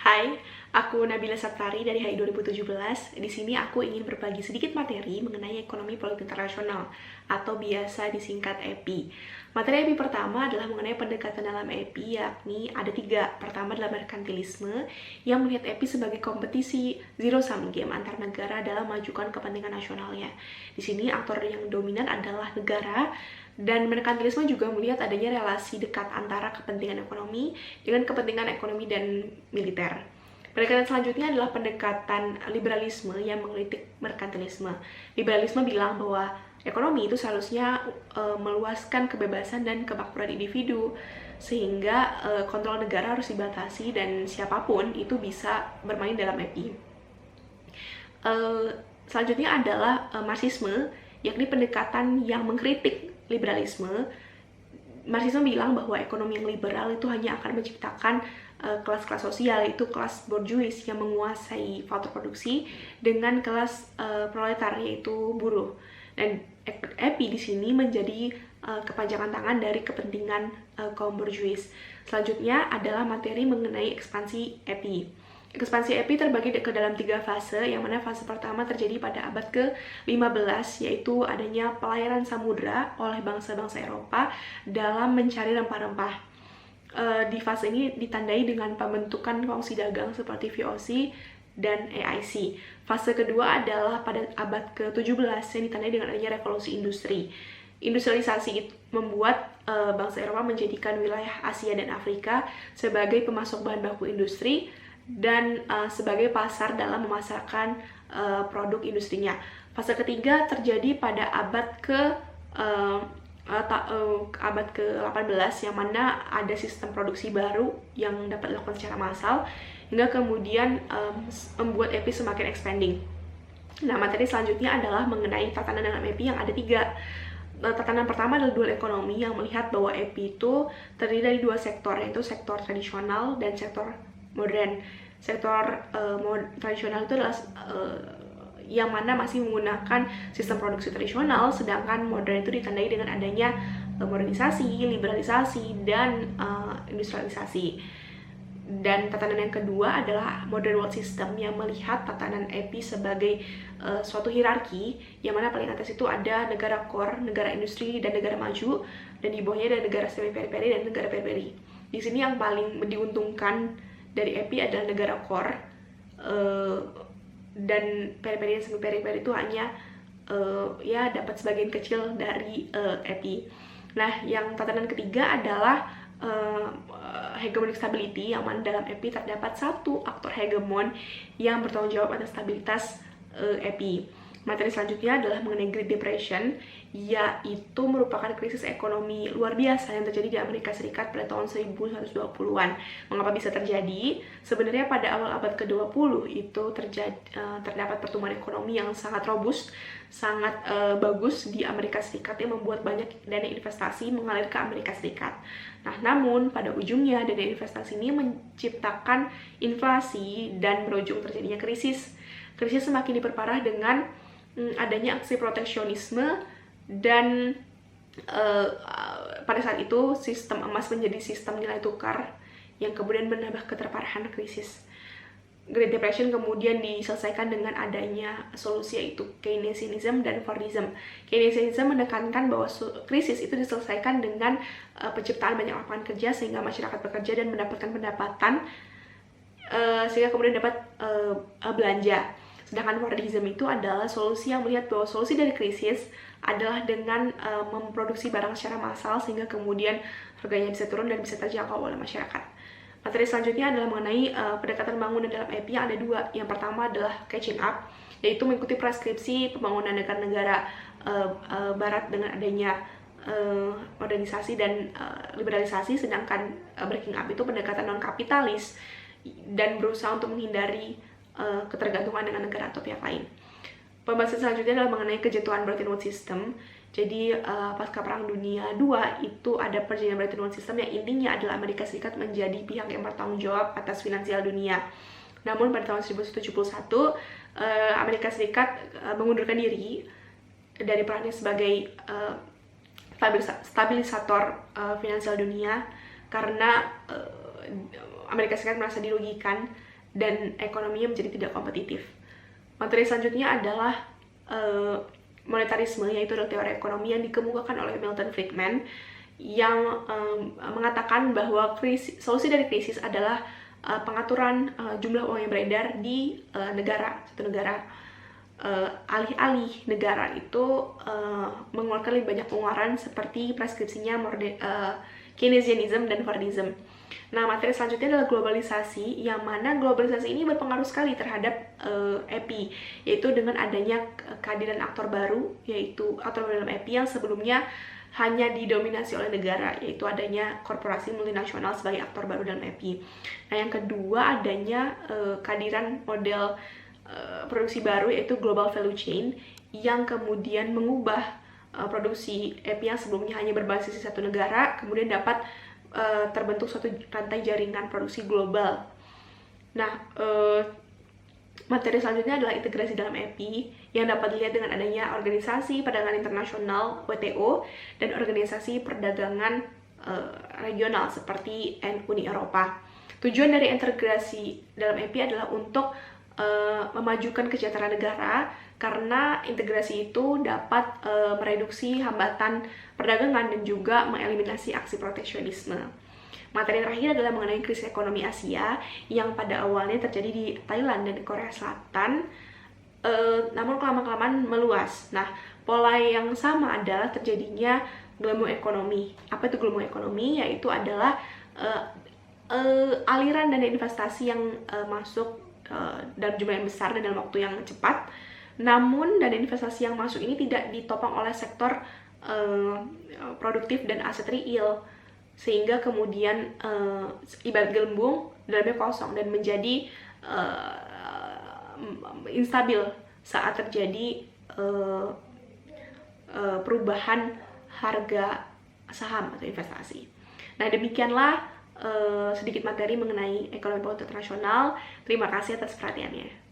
Hai, aku Nabila Saptari dari HI 2017. Di sini aku ingin berbagi sedikit materi mengenai ekonomi politik internasional atau biasa disingkat EPI. Materi EPI pertama adalah mengenai pendekatan dalam EPI, yakni ada 3. Pertama adalah merkantilisme yang melihat EPI sebagai kompetisi zero sum game antar negara dalam memajukan kepentingan nasionalnya. Di sini aktor yang dominan adalah negara. Dan merkantilisme juga melihat adanya relasi dekat antara kepentingan ekonomi dengan kepentingan ekonomi dan militer. Pendekatan selanjutnya adalah pendekatan liberalisme yang mengkritik merkantilisme. Liberalisme bilang bahwa ekonomi itu seharusnya meluaskan kebebasan dan kemakmuran individu, sehingga kontrol negara harus dibatasi dan siapapun itu bisa bermain dalam EPI. Selanjutnya adalah Marxisme, yakni pendekatan yang mengkritik liberalisme. Marxisme bilang bahwa ekonomi yang liberal itu hanya akan menciptakan kelas-kelas sosial, yaitu kelas bourgeois yang menguasai faktor produksi dengan kelas proletar, yaitu buruh. Dan EPI di sini menjadi kepanjangan tangan dari kepentingan kaum bourgeois. Selanjutnya adalah materi mengenai ekspansi EPI. Ekspansi EPI terbagi ke dalam 3 fase, yang mana fase pertama terjadi pada abad ke-15, yaitu adanya pelayaran samudra oleh bangsa-bangsa Eropa dalam mencari rempah-rempah. Di fase ini ditandai dengan pembentukan kongsi dagang seperti VOC dan AIC. Fase kedua adalah pada abad ke-17 yang ditandai dengan adanya revolusi industri. Industrialisasi membuat bangsa Eropa menjadikan wilayah Asia dan Afrika sebagai pemasok bahan baku industri dan sebagai pasar dalam memasarkan produk industrinya. Fase ketiga terjadi pada abad ke-18 yang mana ada sistem produksi baru yang dapat dilakukan secara massal hingga kemudian membuat EPI semakin expanding. Nah, materi selanjutnya adalah mengenai tatanan dalam EPI yang ada 3. Tatanan pertama adalah dual ekonomi yang melihat bahwa EPI itu terdiri dari 2 sektor, yaitu sektor tradisional dan sektor modern. Sektor tradisional itu adalah yang mana masih menggunakan sistem produksi tradisional, sedangkan modern itu ditandai dengan adanya modernisasi, liberalisasi, dan industrialisasi. Dan tatanan yang kedua adalah modern world system yang melihat tatanan EPI sebagai suatu hierarki, yang mana paling atas itu ada negara core, negara industri, dan negara maju, dan di bawahnya ada negara semi-periferi dan negara periferi. Di sini yang paling diuntungkan dari EPI adalah negara core, dan periferi dan semi-periferi itu hanya dapat sebagian kecil dari EPI. Nah, yang tatanan ketiga adalah hegemonic stability, yang mana dalam EPI terdapat 1 aktor hegemon yang bertanggung jawab atas stabilitas EPI. Materi selanjutnya adalah mengenai Great Depression, yaitu merupakan krisis ekonomi luar biasa yang terjadi di Amerika Serikat pada tahun 1920-an. Mengapa bisa terjadi? Sebenarnya pada awal abad ke-20 itu terdapat pertumbuhan ekonomi yang sangat robust, sangat bagus di Amerika Serikat yang membuat banyak dana investasi mengalir ke Amerika Serikat. Nah, namun pada ujungnya dana investasi ini menciptakan inflasi dan berujung terjadinya krisis. Krisis semakin diperparah dengan adanya aksi proteksionisme, dan pada saat itu sistem emas menjadi sistem nilai tukar yang kemudian menambah keterparahan krisis. Great Depression kemudian diselesaikan dengan adanya solusi, yaitu Keynesianism dan Fordism. Keynesianism menekankan bahwa krisis itu diselesaikan dengan penciptaan banyak lapangan kerja sehingga masyarakat bekerja dan mendapatkan pendapatan, sehingga kemudian dapat belanja. Sedangkan Fordism itu adalah solusi yang melihat bahwa solusi dari krisis adalah dengan memproduksi barang secara massal sehingga kemudian harganya bisa turun dan bisa terjangkau oleh masyarakat. Materi selanjutnya adalah mengenai pendekatan pembangunan dalam EPI yang ada 2. Yang pertama adalah catching up, yaitu mengikuti preskripsi pembangunan negara-negara barat dengan adanya modernisasi dan liberalisasi, sedangkan breaking up itu pendekatan non-kapitalis dan berusaha untuk menghindari ketergantungan dengan negara atau pihak lain. Pembahasan selanjutnya adalah mengenai kejatuhan Bretton Woods System. Jadi pasca Perang Dunia II itu ada perjanjian Bretton Woods System yang intinya adalah Amerika Serikat menjadi pihak yang bertanggung jawab atas finansial dunia. Namun pada tahun 1971 Amerika Serikat mengundurkan diri dari perannya sebagai stabilisator finansial dunia karena Amerika Serikat merasa dirugikan dan ekonominya menjadi tidak kompetitif. Materi selanjutnya adalah monetarisme, yaitu teori ekonomi yang dikemukakan oleh Milton Friedman, yang mengatakan bahwa solusi dari krisis adalah pengaturan jumlah uang yang beredar di suatu negara. Alih-alih negara itu mengeluarkan lebih banyak pengeluaran seperti preskripsinya Keynesianism dan Fordism. Nah, materi selanjutnya adalah globalisasi, yang mana globalisasi ini berpengaruh sekali terhadap EPI, yaitu dengan adanya kehadiran aktor baru, yaitu aktor baru dalam EPI yang sebelumnya hanya didominasi oleh negara, yaitu adanya korporasi multinasional sebagai aktor baru dalam EPI. Nah, yang kedua adanya kehadiran model produksi baru, yaitu global value chain, yang kemudian mengubah produksi EPI yang sebelumnya hanya berbasis di satu negara, kemudian dapat terbentuk suatu rantai jaringan produksi global. Nah, materi selanjutnya adalah integrasi dalam EPI, yang dapat dilihat dengan adanya Organisasi Perdagangan Internasional WTO dan organisasi perdagangan regional seperti Uni Eropa. Tujuan dari integrasi dalam EPI adalah untuk memajukan kesejahteraan negara, karena integrasi itu dapat mereduksi hambatan perdagangan dan juga mengeliminasi aksi proteksionisme. Materi terakhir adalah mengenai krisis ekonomi Asia yang pada awalnya terjadi di Thailand dan Korea Selatan, namun kelamaan-kelamaan meluas. Nah, pola yang sama adalah terjadinya gelembung ekonomi. Apa itu gelembung ekonomi? Yaitu adalah aliran dana investasi yang masuk dalam jumlah yang besar dan dalam waktu yang cepat. Namun dana investasi yang masuk ini tidak ditopang oleh sektor produktif dan aset real, sehingga kemudian ibarat gelembung dalamnya kosong dan menjadi instabil saat terjadi perubahan harga saham atau investasi. Nah, demikianlah sedikit materi mengenai ekonomi politik internasional. Terima kasih atas perhatiannya.